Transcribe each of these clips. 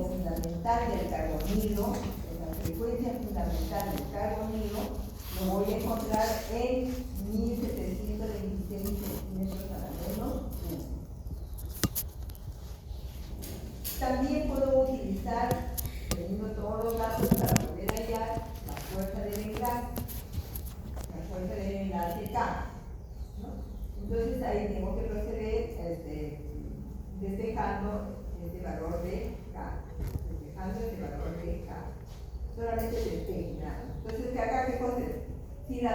fundamental del carbonilo, la frecuencia fundamental del carbonilo, lo voy a encontrar en 1726 centímetros a la menos 1. También puedo utilizar, teniendo todos los datos, para poder hallar la fuerza del enlace, K, ¿no? Entonces ahí tengo que proceder despejando este valor de K, solamente despejo nada. Entonces, acá qué cosa es? Si la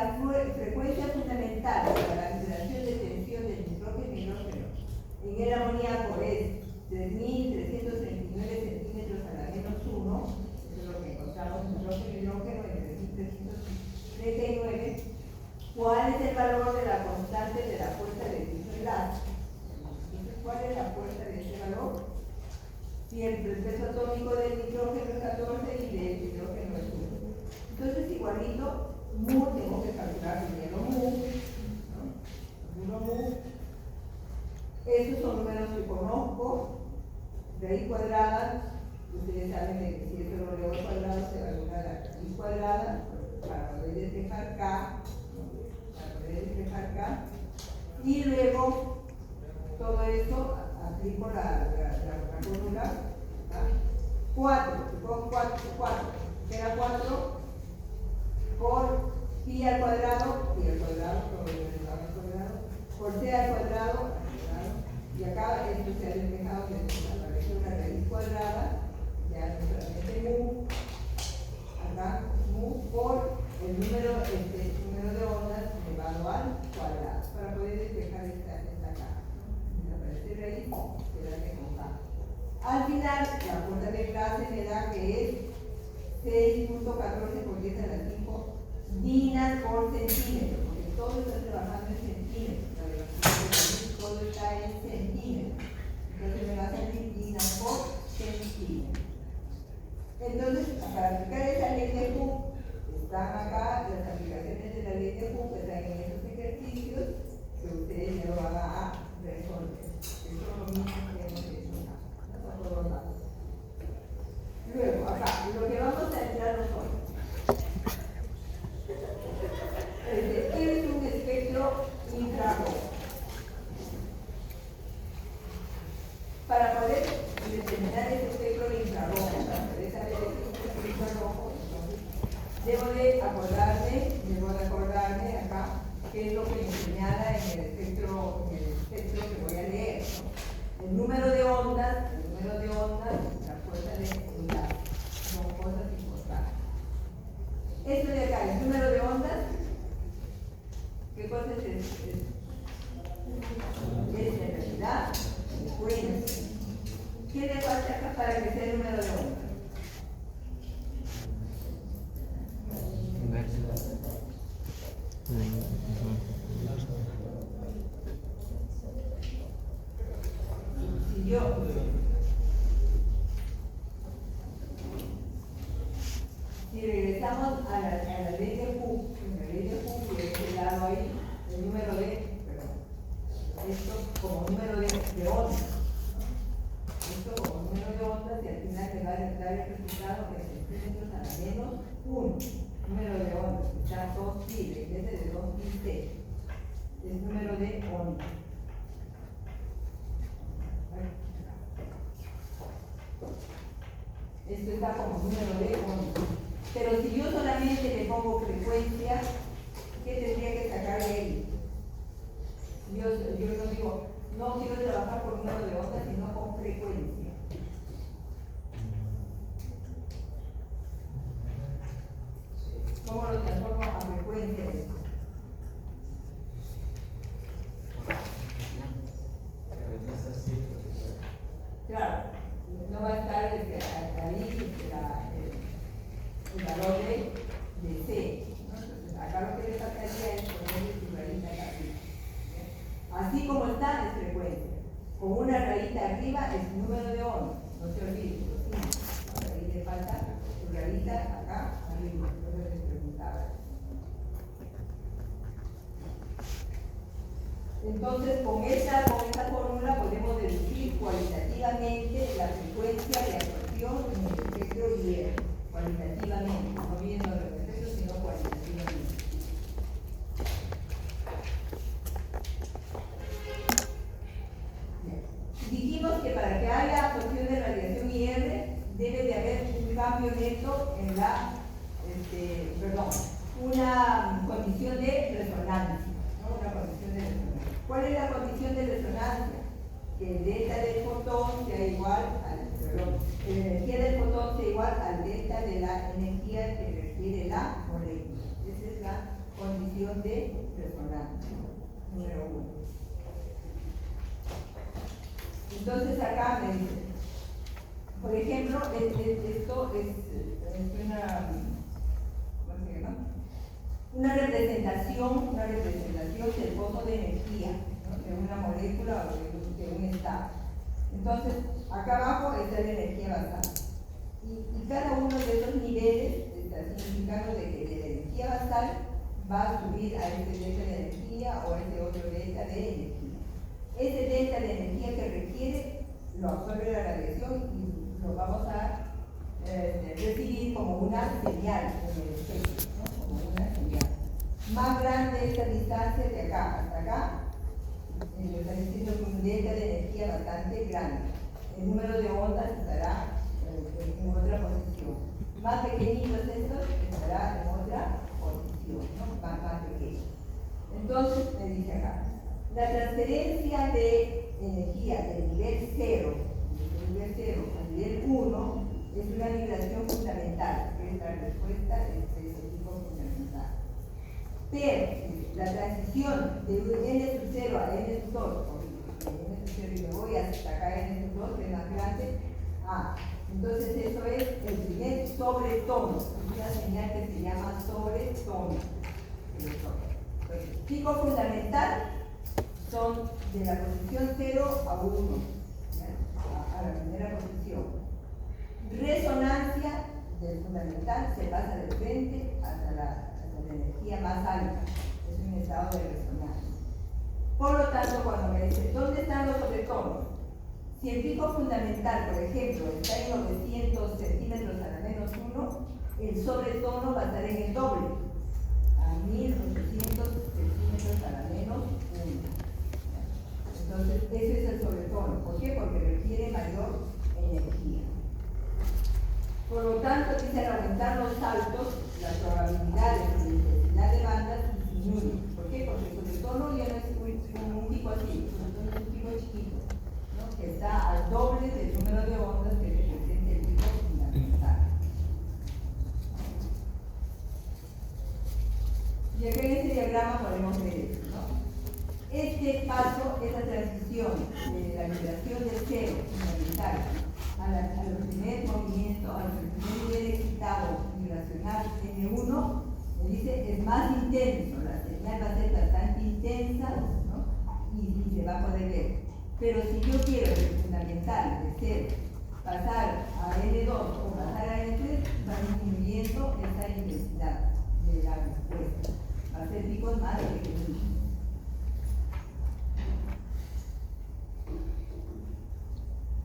frecuencia fundamental para la alteración de tensión del nitrógeno y hidrógeno en el amoníaco es 3.339 centímetros a la menos 1, eso es lo que encontramos en nitrógeno y hidrógeno en 3.339, ¿cuál es el valor de la constante de la fuerza de dicho enlace? Entonces, ¿cuál es la fuerza de ese valor? Si el peso atómico del nitrógeno es 14 y del hidrógeno es 1. Entonces, igualito, mu, tengo que calcular primero mu, ¿no? 1 mu. Estos son números que conozco. Raíz cuadrada, ustedes saben que si esto lo leo al cuadrado, se va a dar la raíz cuadrada para poder despejar K, ¿no? Y luego, todo esto, aplico la fórmula 4, supongo 4, queda 4 por pi al cuadrado, por c al cuadrado, y acá esto se ha despejado, que aparece una raíz cuadrada, ya no solamente mu, acá mu por el número de ondas elevado al cuadrado, para poder despejar esta K. Desaparece raíz, queda que con K. Al final, la fuerza de enlace me da que es 6.14 por 10 a la 5 dinas por centímetro, porque todo está trabajando en centímetros, todo está en centímetros. Entonces me va a salir dinas por centímetro. Entonces, para aplicar esa ley de Hooke, están acá las aplicaciones de la ley de Hooke, están en esos ejercicios que ustedes ya lo van a resolver. Eso es lo mismo que hemos hecho acá. Luego, acá, lo que vamos a entrar nosotros es un espectro infrarrojo. Para poder determinar ese espectro infrarrojo, para poder saber el espectro infrarrojo, debo de acordarme acá qué es lo que me señala en el espectro que voy a leer, ¿no? El número de ondas, la fuerza de enlace, son cosas importantes. Esto de acá, el número de ondas, ¿qué cosa es esto? Es en realidad frecuencia. ¿Qué le falta acá para que sea el número de ondas? Si regresamos a la ley de Hooke, y este lado ahí, el número de, esto como número de ondas, esto como número de ondas, y al final me va a dar el resultado que es centímetros a la menos 1, número de ondas, está 2 pi, en vez de 2 pi c, es número de ondas. Esto está como número de ondas. Pero si yo solamente le pongo frecuencia, ¿qué tendría que sacar de ahí? Yo no digo, no quiero trabajar con número de ondas, sino con frecuencia. ¿Cómo lo transformo a frecuencia? Claro, no va a estar ahí el valor de C, ¿no? Entonces, acá lo que le faltaría es ponerle su raíz acá arriba. Así como está, es frecuencia. Con una raíz arriba es número de ondas, no se olviden. Ahí le falta su raíz acá arriba, lo que les preguntaba. Entonces, con esta fórmula podemos deducir cualitativamente la frecuencia de absorción hierro, cualitativamente, no viendo los efectos, sino cualitativamente. Dijimos que para que haya absorción de radiación IR debe de haber un cambio neto en la, una condición de resonancia, ¿no? Una condición de resonancia. ¿Cuál es la condición de resonancia? Que el delta del fotón sea igual la energía del fotón sea igual al delta de la energía que requiere la molécula. Esa es la condición de resonancia, número 1. Entonces acá me dice, por ejemplo, esto es una representación del fondo de energía, ¿no? De una molécula o de un estado. Entonces, acá abajo está la energía basal. Y cada uno de esos niveles está significando de que de la energía basal va a subir a este delta de energía o a este otro delta de energía. Ese delta de energía que requiere lo absorbe la radiación y lo vamos a recibir como una señal en el espectro, ¿no? Como una señal. Más grande esta distancia de acá hasta acá, nos está diciendo que un delta de energía bastante grande. El número de ondas estará en otra posición. Más pequeñitos estos estará en otra posición, ¿no? Más pequeño. Entonces, me dice acá. La transferencia de energía del nivel 0 al nivel 1 es una migración fundamental, que es la respuesta de este tipo fundamental. Pero la transición de n sub 0 a n sub 2, de n sub 0 y me voy hasta acá n sub 2, que es más grande, entonces eso es el primer sobretono, es una señal que se llama sobretono. Pico fundamental son de la posición 0 a 1, a la primera posición. Resonancia del fundamental se pasa de frente hasta la energía más alta, es un estado de resonancia. Por lo tanto, cuando me dice, ¿dónde están los sobretonos? Si el pico fundamental, por ejemplo, está en 900 centímetros a la menos 1, el sobretono va a estar en el doble, a 1800 centímetros a la menos 1. Entonces, ese es el sobretono. ¿Por qué? Porque requiere mayor energía. Por lo tanto, dice, al aumentar los saltos, las probabilidades de intensidad de bandas disminuyen. ¿Por qué? Porque el sobretono ya no es un pico así, es un pico chiquito, ¿no? Que está al doble del número de ondas que representa el pico fundamental. Y acá en este diagrama podemos ver esto, ¿no? Este paso es la transición de la vibración del cero fundamental a los primeros movimientos, al primer nivel excitado vibracional N1, me dice, es más intenso, la señal va a ser bastante intensa, ¿no? y se va a poder ver. Pero si yo quiero el fundamental de cero pasar a N2 o pasar a N3, va disminuyendo esa intensidad de la respuesta. Va a ser picos más pequeños.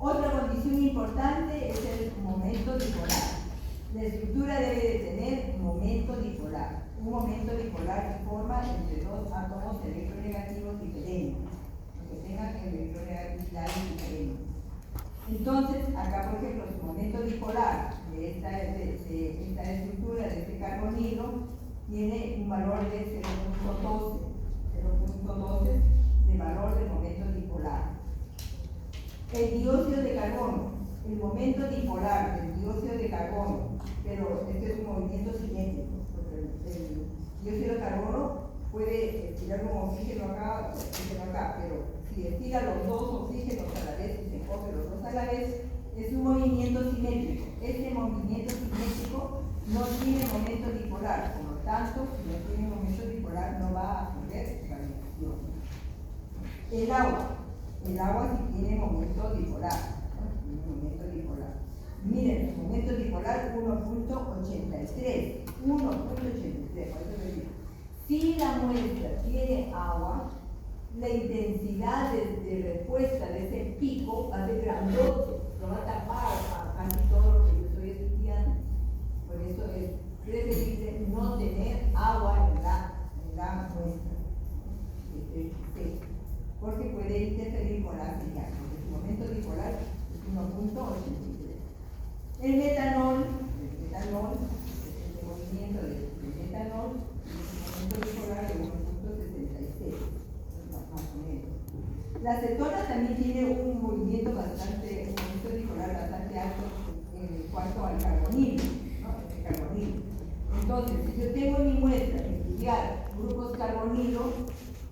Otra condición importante es el momento dipolar. La estructura debe de tener momento dipolar. Un momento dipolar se forma entre dos átomos electronegativos diferentes, que tengan electronegatividad diferente. Entonces, acá por ejemplo, el momento dipolar de esta estructura, de este carbonilo, tiene un valor de 0.12 de valor del momento dipolar. El dióxido de carbono, el momento dipolar del dióxido de carbono, pero este es un movimiento cinético, porque el dióxido de carbono puede estirar un oxígeno acá, pero si estira los dos oxígenos a la vez y se coge los dos a la vez, es un movimiento simétrico. Este movimiento simétrico no tiene momento dipolar, por lo tanto, si no tiene momento dipolar no va a absorber radiación. El agua sí tiene momento dipolar, ¿no? Tiene momento dipolar. Miren, el momento dipolar 1.83. 1.83, por eso les digo. Si la muestra tiene agua, la intensidad de respuesta de ese pico va a ser grandote, lo va a tapar a casi todo lo que yo estoy estudiando. bastante, un momento dipolar bastante alto en cuanto al carbonilo, ¿no? El carbonilo. Entonces, si yo tengo mi muestra de estudiar grupos carbonilo,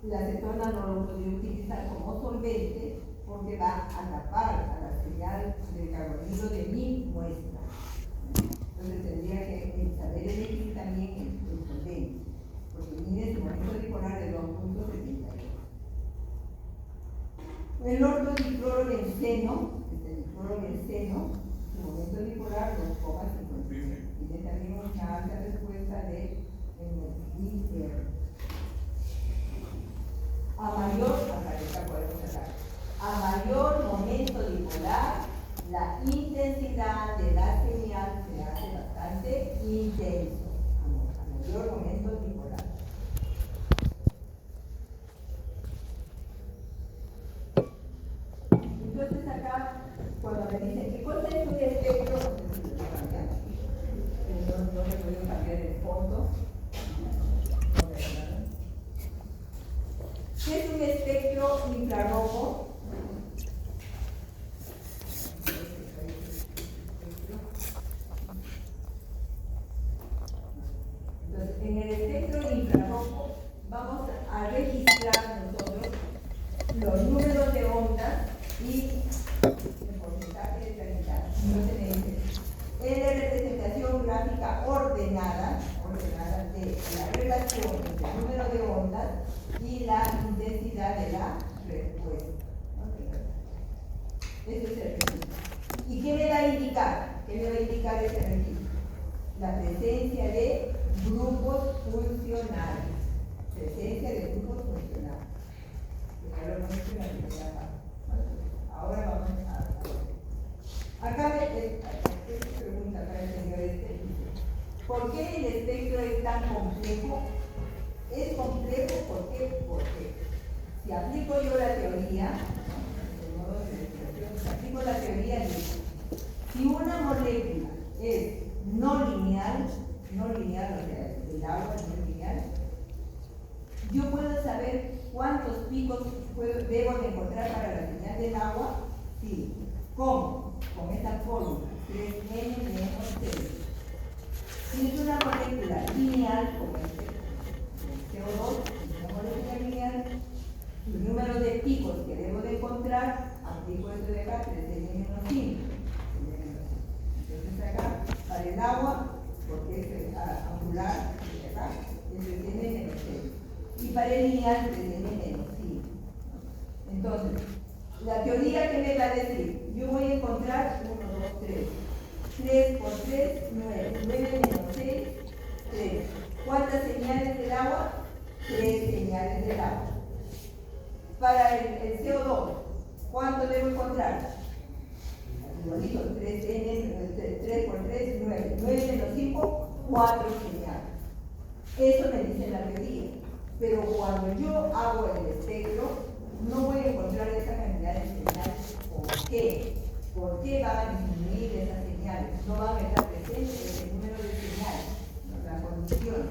la acetona no lo podría utilizar como solvente porque va a tapar a la señal del carbonilo de mi muestra. Entonces tendría que saber elegir también el solvente, porque mire su momento dipolar de 2.72. El ortodiclorobenceno, su momento dipolar 2,56. Tiene también una alta respuesta de IR. A mayor momento dipolar, la intensidad de la señal se hace bastante intenso. A mayor momento dipolar. Entonces acá, cuando me dicen ¿qué cosa es un espectro? No se puede cambiar el fondo. ¿Qué es un espectro infrarrojo? Entonces, en el espectro infrarrojo vamos a registrar nosotros los números de ondas y el porcentaje de claridad. Entonces me dice, en la representación gráfica ordenada de la relación entre el número de ondas y la intensidad de la respuesta. Eso es el registro. ¿Y qué me va a indicar? ¿Qué me va a indicar ese registro? La presencia de grupos funcionales. Presencia de grupos funcionales. Ahora vamos a acá me pregunta para el señor ¿por qué el espectro es tan complejo? Es complejo porque si aplico yo la teoría, si aplico la teoría dice, si una molécula es no lineal, o sea, el agua no es lineal, yo puedo saber cuántos picos debo de encontrar para la señal del agua. Sí. ¿Cómo? Con esta fórmula, 3n menos 3. Si es una molécula lineal, como CO2, es una molécula lineal, el número de picos que debo de encontrar, aplico esto de acá, 3n menos 5. Entonces acá, para el agua, porque es angular, de acá, es 3n menos 6. Y para el lineal, 3n menos 5. Entonces, la teoría que me va a decir, yo voy a encontrar 1, 2, 3. 3 por 3, 9. 9 menos 6, 3. ¿Cuántas señales del agua? 3 señales del agua. Para el CO2, ¿cuánto debo encontrar? Igualito, 3 por 3, 9. 9 menos 5, 4 señales. Eso me dice la teoría. Pero cuando yo hago el espectro, no voy a encontrar esa cantidad de señales. ¿Por qué? ¿Por qué van a disminuir esas señales? No van a estar presentes el número de señales, la condición.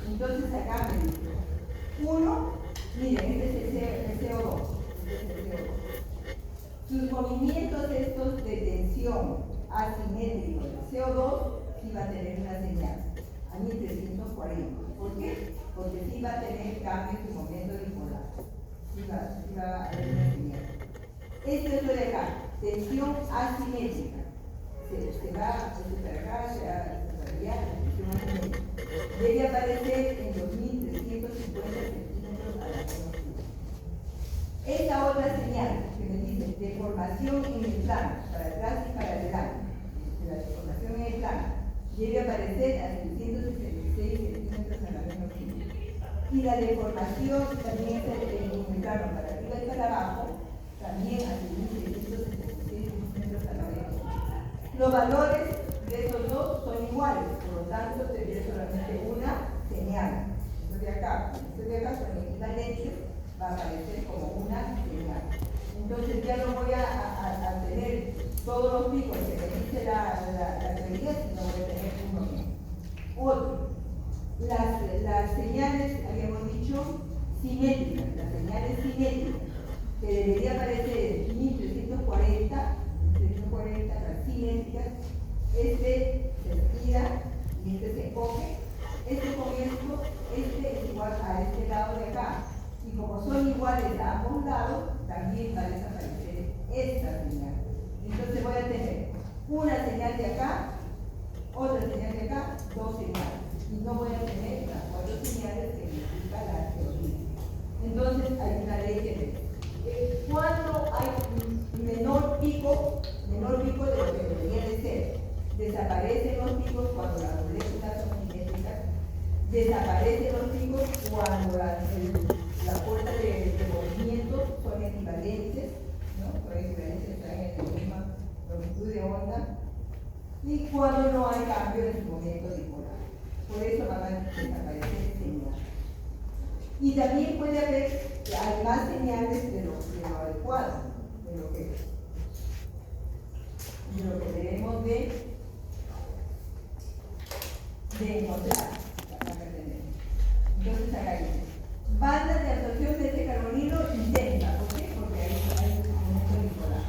Entonces acá me dice, 1, miren, este es el CO2. Sus movimientos estos de tensión asimétricos del CO2 sí va a tener una señal, a 1340. ¿Por qué? Porque sí va a tener cambio en su momento dipolar. Sí va a haber una señal. Esto es lo de acá, tensión asimétrica. Se va para acá, se va para allá, la tensión asimétrica. Debe aparecer en 2350 centímetros a la menos. Esta otra señal que me dice deformación en el plano, para atrás y para adelante, la deformación en el plano, debe aparecer a 666 centímetros a la menos 5. Y la deformación también es en el plano para arriba y para abajo, también a 666 centímetros a la menos 5. Los valores de estos dos son iguales, por lo tanto tendría solamente una señal. Esto de acá son equivalentes, va a aparecer como una señal. Entonces ya no voy a tener todos los picos que me dice la teoría, sino voy a tener uno mismo. Otro, las señales, habíamos dicho, simétricas, las señales simétricas, que debería aparecer en 1340 señas. Este se estira y este se encoge. Este con esto, este es igual a este lado de acá. Y como son iguales a ambos lados, también va a desaparecer esta señal. Entonces voy a tener una señal de acá, otra señal de acá, dos señales. Y no voy a tener las cuatro señales que indica la teoría. Entonces hay una ley que cuando hay un menor pico de lo que debería de ser, desaparecen los picos cuando las moléculas son simétricas, desaparecen los picos cuando las fuerzas de movimiento son equivalentes, ¿no? Son equivalentes, están en la misma longitud de onda, y cuando no hay cambio en su momento dipolar. Por eso van a desaparecer señales. Y también puede haber, hay más señales de lo adecuado, de lo que debemos de encontrar. Entonces acá dice, bandas de absorción de este carbonilo intensa. ¿Por qué? Porque hay un momento dipolar.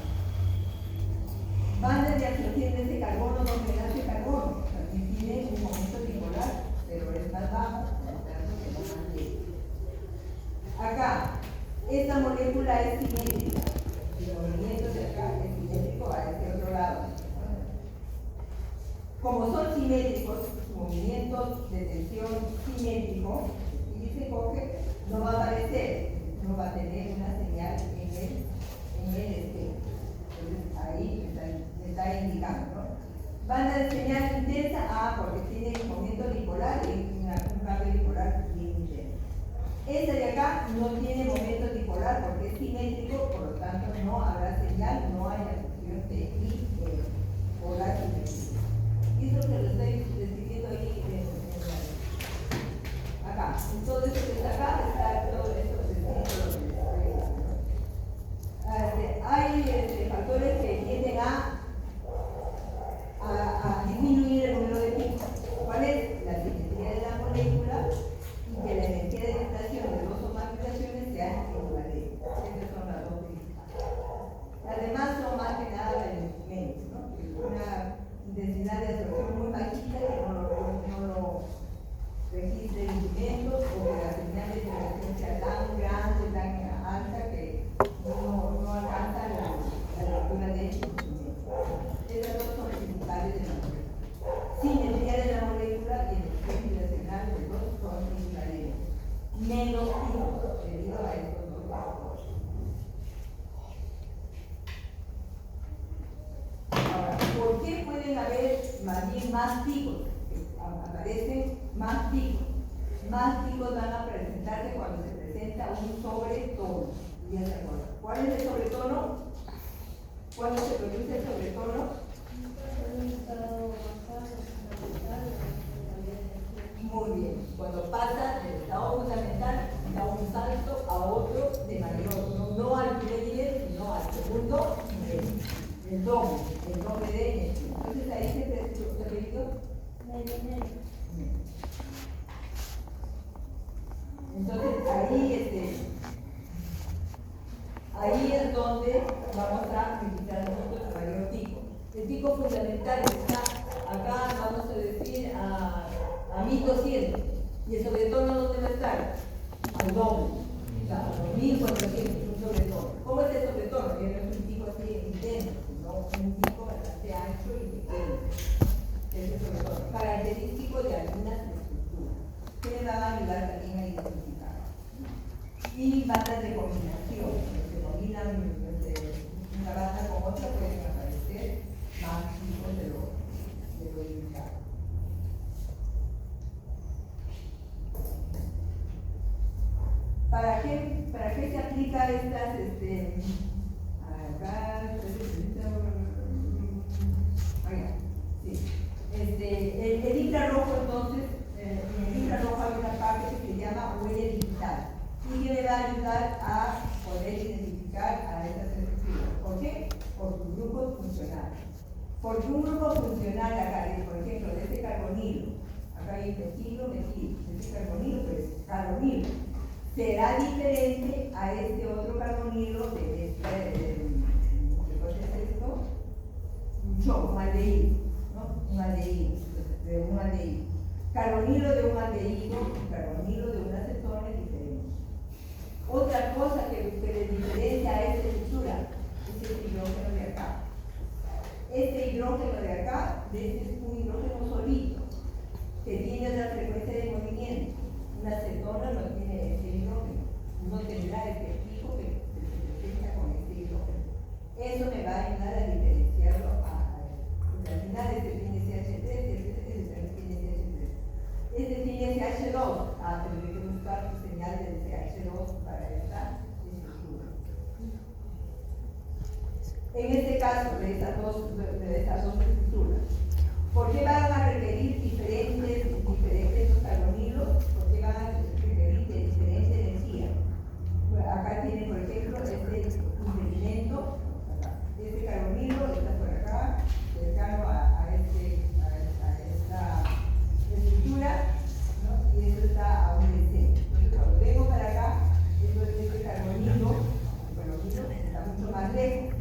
Bandas de absorción de este carbono donde nace carbono. También tiene un momento dipolar, pero es más bajo, por lo tanto que no más leve. Acá, esta molécula es simétrica. El movimiento de acá es simétrico a este otro lado. Como son simétricos, su movimiento de tensión simétrico, y se coge, no va a aparecer, no va a tener una señal en el espejo. Entonces ahí me está indicando, ¿no? Banda de señal intensa, porque tiene un movimiento dipolar y un cambio dipolar bien intenso. Esta de acá no tiene momento dipolar porque es simétrico, por lo tanto no habrá señal, no hay absorción de bipolar simétrico. Y eso se lo estoy describiendo ahí acá. En todo esto que está acá está todo esto descrito. Hay factores que tienden a disminuir el número de picos. ¿Cuál es? La simetría de la molécula y que la energía de excitación de dos o más vibraciones sean equivalentes. Esas son las dos principales. Además son más que nada de instrumentos, ¿no? Una intensidad de absorción muy bajita que no lo registre el instrumento, o que la señal de vibración sea tan grande, tan alta que no alcanza la lectura del instrumento. Esas dos son las principales de la molécula. Simetría de la molécula y energía vibracional de los dos son equivalentes. Menos picos debido a estos dos factores. Ahora, ¿por qué pueden haber más bien más picos? Aparecen más picos. Más picos van a presentarse cuando se presenta un sobretono. Ya se acuerdan. ¿Cuál es el sobretono? ¿Cuándo se produce el sobretono? Muy bien. Cuando pasa del estado fundamental, da un salto a otro de mayor, no al primer nivel, sino al segundo nivel. El doble de energía. Entonces ahí se repitió. Entonces ahí es donde vamos a utilizar nosotros el mayor pico. El pico fundamental está acá, vamos a decir, a 1200. ¿Y el sobretono dónde va a estar? Al doble. A 1400, un sobretono. ¿Cómo es el sobretono? Que no es un pico así intenso, sino un pico bastante ancho y pequeño. Ese sobretono, característico de algunas estructuras, que me van a ayudar también a identificar. Y bandas de combinación, que combinan una banda con otra, pueden aparecer más tipos de lo indicado. ¿Para qué se aplica estas, el infrarrojo? Entonces, en el infrarrojo hay una parte que se llama huella digital y que me va a ayudar a poder identificar a estas estructuras. ¿Por qué? Por sus grupos funcionales. Porque un grupo funcional acá, por ejemplo, de este carbonilo, acá hay metilo, de este carbonilo, pues carbonilo, será diferente a este otro carbonilo de este, ¿qué cosa es esto? mucho, un aldehído, ¿no? Un aldehído, de un aldehído. Carbonilo de un aldehído, carbonilo de una cetona es diferente. Otra cosa que les diferencia a esta estructura es el hidrógeno de acá. Este hidrógeno de acá, este es un hidrógeno solito, que tiene otra frecuencia de movimiento. Una cetona no tiene ese hidrógeno, no tendrá este pico que se presenta con este hidrógeno. Eso me va a ayudar a diferenciarlo porque al final este tiene CH3 y este también tiene CH3. Este tiene CH2, tendré que buscar su señal del CH2 para esta estructura. En este caso de estas dos estructuras, ¿por qué van a requerir diferentes los carbonilos? ¿Por qué van a requerir de diferente energía? Bueno, acá tienen, por ejemplo, este impedimento, este carbonilo está por acá, cercano a esta estructura, ¿no? Y esto está a un extremo. Entonces, cuando vengo para acá, este carbonilo está mucho más lejos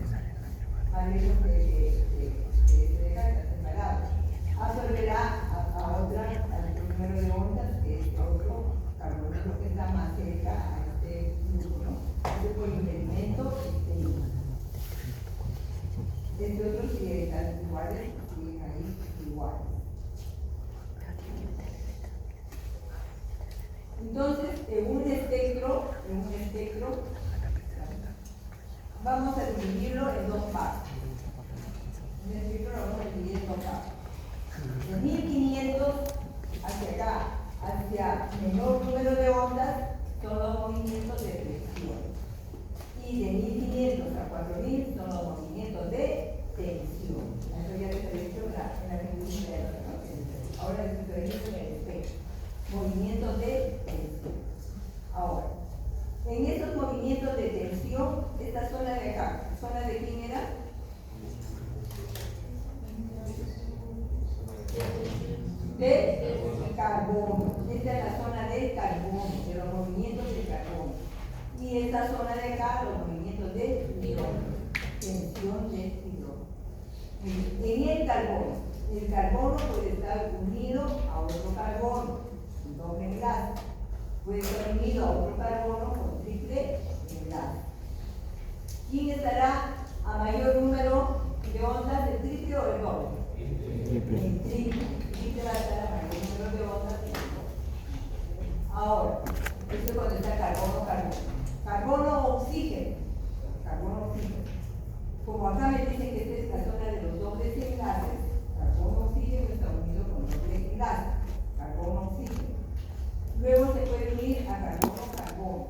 que se deja separado. Absorberá al número de ondas, que es otro carbonilo que está más cerca a este núcleo, este por impedimento externo. Este otro sigue están iguales, siguen ahí iguales. Entonces, en un espectro, vamos a dividirlo en dos partes. Un espectro lo vamos a dividir en dos partes. De 1500 hacia acá, hacia menor número de ondas, son los movimientos de flexión. Y de 1500 a 4000 son los movimientos de tensión. Eso ya les he dicho en la industria, ¿no? Ahora les estoy diciendo en el espectro. Movimientos de tensión. Ahora, en estos movimientos de tensión, esta zona de acá, ¿zona de quién era? De carbono. Esta es la zona del carbono, de los movimientos del carbono. Y esta zona de acá, los movimientos de hidrógeno. Tensión de hidrógeno. En el carbono puede estar unido a otro carbono, un doble enlace. Puede estar unido a otro carbono con triple enlace. ¿Quién estará a mayor número de ondas, el triple o el doble? El triple va a estar a mayor número de ondas que el doble. Ahora, esto es cuando está carbono-oxígeno. Carbono-oxígeno. Como acá me dicen que esta es la zona de los dobles enlaces, carbono-oxígeno está unido con doble enlace, carbono-oxígeno. Luego se puede unir a carbono-carbono.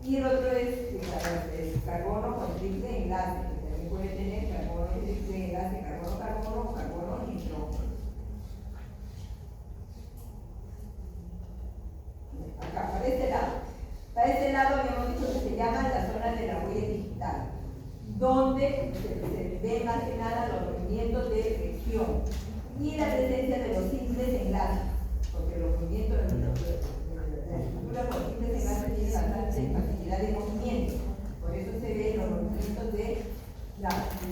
Y el otro es el carbono con triple enlace, que también puede tener carbono con triple enlace, carbono-carbono o carbono-nitrógeno. Acá, para este lado. Para este lado habíamos dicho que se llama la zona de la huella digital, donde se ven más que nada los movimientos de fricción y la presencia de los simples enlaces, porque los movimientos de la estructura con simples enlaces tiene bastante facilidad de movimiento, por eso se ven los movimientos de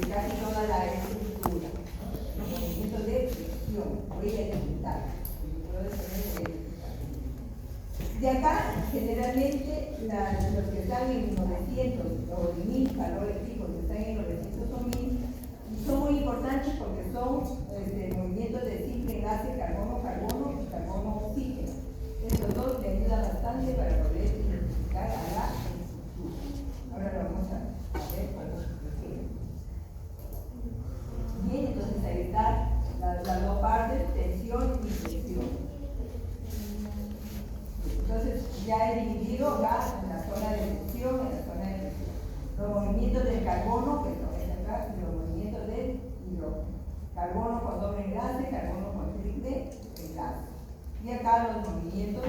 casi toda la estructura, ¿no? Los movimientos de fricción, huella digital. De acá, generalmente, los que están en 900 o 1000 calores fijos, que están en 900 o 1000, son muy importantes porque son movimientos de simple enlace carbono-carbono y carbono-oxígeno. Estos dos te ayudan bastante para poder identificar a la estructura. Ahora lo vamos a ver cuando se refiere. Bien, entonces ahí están las dos partes, tensión y fricción. Entonces ya he dividido acá en la zona de tensión, en la zona de fricción. Los movimientos del carbono, que son acá, y los movimientos del hidrógeno. Carbono con doble enlace, carbono con triple enlace. Y acá los movimientos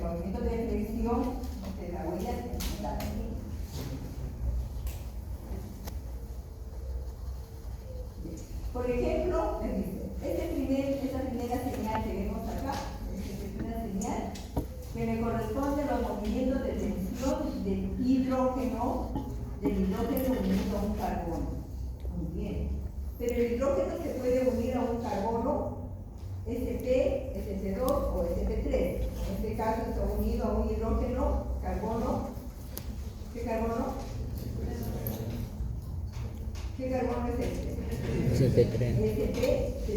movimientos de flexión de la huella digital. Por ejemplo, esta primera señal que vemos acá, es una señal que me corresponde a los movimientos de tensión y hidrógeno, del hidrógeno unido a un carbono. Muy bien. Pero el hidrógeno se puede unir a un carbono Sp, Sp2 o Sp3. En este caso está unido a un hidrógeno, carbono. ¿Qué carbono? ¿Qué carbono es este? Sp3. Sp3.